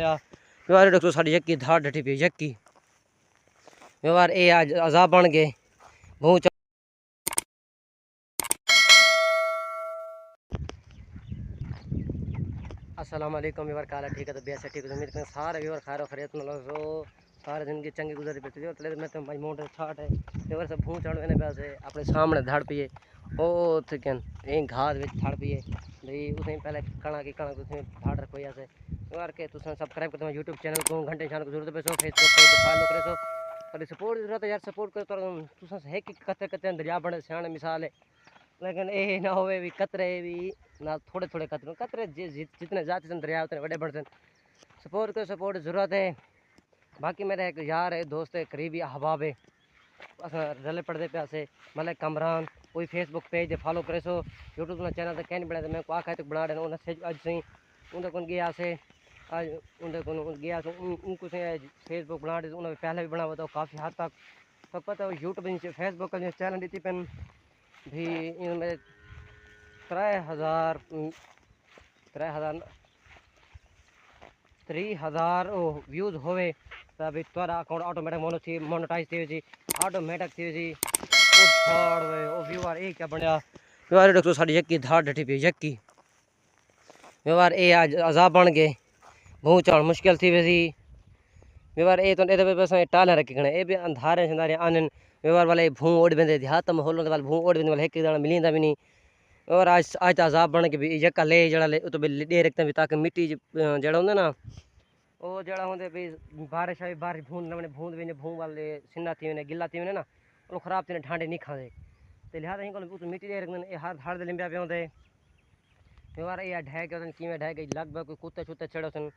व्यवहार देखो साड़ी यक्की धार डटी पी यक्की व्यवहार ये आज अजाब बन गए भूं अस्सलाम वालेकुम व्यवहार काला ठीक है तो बेस ठीक है उम्मीद करें सारे व्यवहार खारो खरीद न लो सारे जिंदगी चंगी गुजरी पी तो मैं तो मोटर छाट है व्यवहार से भूं चढ़ मैंने पैसे अपने सामने धड़ पिए ओ थिकन एक घास विच धड़ पिए भाई उसे पहले कणा की उसे धाड़ रखो ऐसे व्यवहार के तुम सब्सक्राइब कर यूट्यूब चैनल को घंटे शान को जरूरत पैसो फेसबुक पेज फॉलो करे सो पर सपोर्ट जरूरत है यार सपोर्ट करो तो तुम है कि कते कते दरिया बने सियाने मिसाल है लेकिन ये ना होवे भी कतरे भी ना थोड़े थोड़े कतरे जितने जाते हैं दरिया उतने बड़े बढ़ते सपोर्ट को सपोर्ट ज़रूरत है। बाकी मेरा एक यार है दोस्त है करीबी अहबाब है रले पढ़ते पे से मतलब कमरान कोई फेसबुक पेज फॉलो करे सो यूट्यूब ना चैनल कैन बना मैं को आखा तक बना रहे उन्हें अज सही उनके कौन गया से आज उनके कौन गया उनको फेसबुक बना रहे उन्होंने पहले भी बना हुआ था काफ़ी हद तक तो पता है यूट्यूब फेसबुक का चैनल दी पेन भी इनमें 3000 व्यूज़ होवे तभी तुम्हारा अकाउंट ऑटोमेटिक मोनेटाइज थी ऑटोमेटिक थी वो व्यूअर ये क्या बनया व्यवहार देखो साड़ी यक्की धार डटी पी यक्की व्यवहार ये आज अजाब बन गए भूं चढ़ मुश्किल थी वैसी व्यवहार ये तो ये टाला रखी खड़े ये भी अंधारे शंधारे आनन व्यवहार वाले भूं ओढ़ बंदे देहात में होलो वाले भूं ओढ़ बंदे वाले एक दाना मिलींदा भी नहीं और आज आज अजाब बन के भी यक्का ले जड़ा ले तो दे रखते भी ताकि मिट्टी जड़ा होंगे ना वो जड़ा होंगे भी बारिश आई बारिश बूंद भी भूं वाले सिन्ना थी वने गिला थी वने ना वो खराब थी ढांडे नहीं खाते तो लिहाजा ही मिट्टी दे रखते हर हर दे लिंबिया पे होंगे व्यवहार ये ढह के कि ढह गई लगभग कोई कुत्ते छुत्ते चढ़ो सन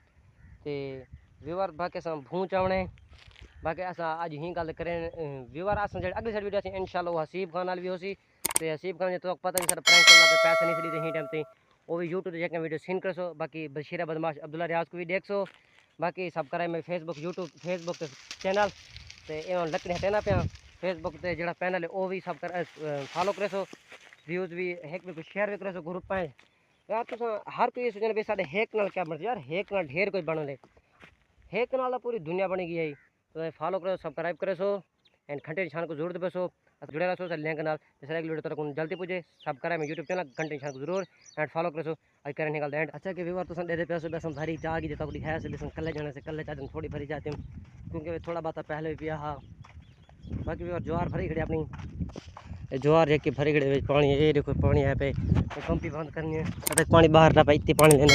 ते व्यवहार बाकी अस भूं चावणे बाकी अस अज ही गल करें व्यवहार अस अगली साइड वीडियो इंशाल्लाह हसीब खान वाल भी होसी तो हसीब खान तो पता नहीं सर प्रैंक करना पे पैसे नहीं सी ही टाइम ते वो भी यूट्यूब से वीडियो सीन कर सो बाकी बशीरा बदमाश अब्दुल्ला रियाज को भी देख सो बाकी सब करे मैं फेसबुक यूट्यूब फेसबुक चैनल तो एवं लकड़ी हटेना पे फेसबुक से जो पैनल है वो भी सब कर फॉलो करे सो व्यूज़ भी हेक भी शेयर भी करे सो ग्रुप पे यार तुम हर कोई सोचने भी साढ़े हेक नाल क्या बनते यार हेक नाल ढेर कोई बन ले हेक नाल पूरी दुनिया बनी गई है तो फॉलो करो सब्सक्राइब करे सो एंड घंटे निशान को जरूर दबे सो जुड़े रहो सर लिंक नाल जैसे अगली वीडियो तक जल्दी पूजे सब्सक्राइब मैं यूट्यूब चैनल घंटे निशान को जरूर एंड फॉलो करो सो आज करें निकल एंड अच्छा कि व्यूअर तो दे पैसे बस भरी जा गई तक है से कल्ले जाने से कल्ले चाहते थोड़ी भरी जाते हैं क्योंकि थोड़ा बात पहले भी पिया हाँ बाकी व्यूअर ज्वार भरी खड़ी अपनी ज्वार एक भरी खड़ी पानी ये देखो पानी है पे पंपी बंद करनी है पानी बाहर ना पे इतनी पानी लेना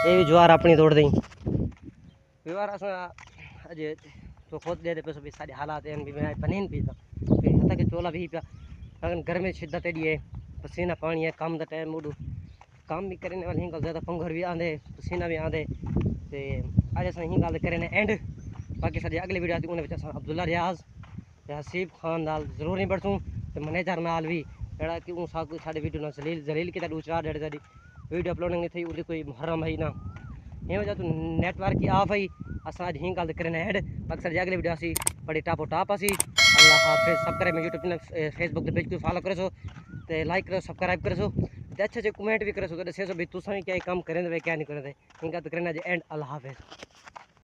ये भी ज्वार अपनी तोड़ दी व्यूअर अस अजय तो खुद दे पैसों भी सारे हालात हैं भी मैं पनीन पीता हता के चोला भी पिया अगर गर्मी शिद्दत एडी है पसीना पानी है काम का टाइम मूडू काम भी करने वाले ही ज़्यादा पंगर भी आंदे पसीना भी आंदे तो अज अस ही गल करें एंड बाकी सारी अगली वीडियो आती उन्हें अब्दुल्ला रियाज हसीब खान नाल जरूर नहीं बढ़सूँ तो मैनेजर नाल भी जरा कि साढ़े वीडियो ना जलील की दूसरा डेढ़ सारी वीडियो अपलोडिंग नहीं थी उनकी कोई मुहर्रम है ना ये वजह तो नेटवर्क की ऑफ आई अस अज ही गल करें एंड बाकी सारी अगली वीडियो असी बड़ी टापो टाप असी अल्लाह हाफिज़ सब करे मैं यूट्यूब चैनल फेसबुक के पेज को फॉलो करे सो तो लाइक करो सब्सक्राइब करे सो तो अच्छे कमेंट भी करे सो तो दसे सो भी तुम क्या काम करें क्या नहीं करें इनका तो करना एंड अल्लाह हाफिज़।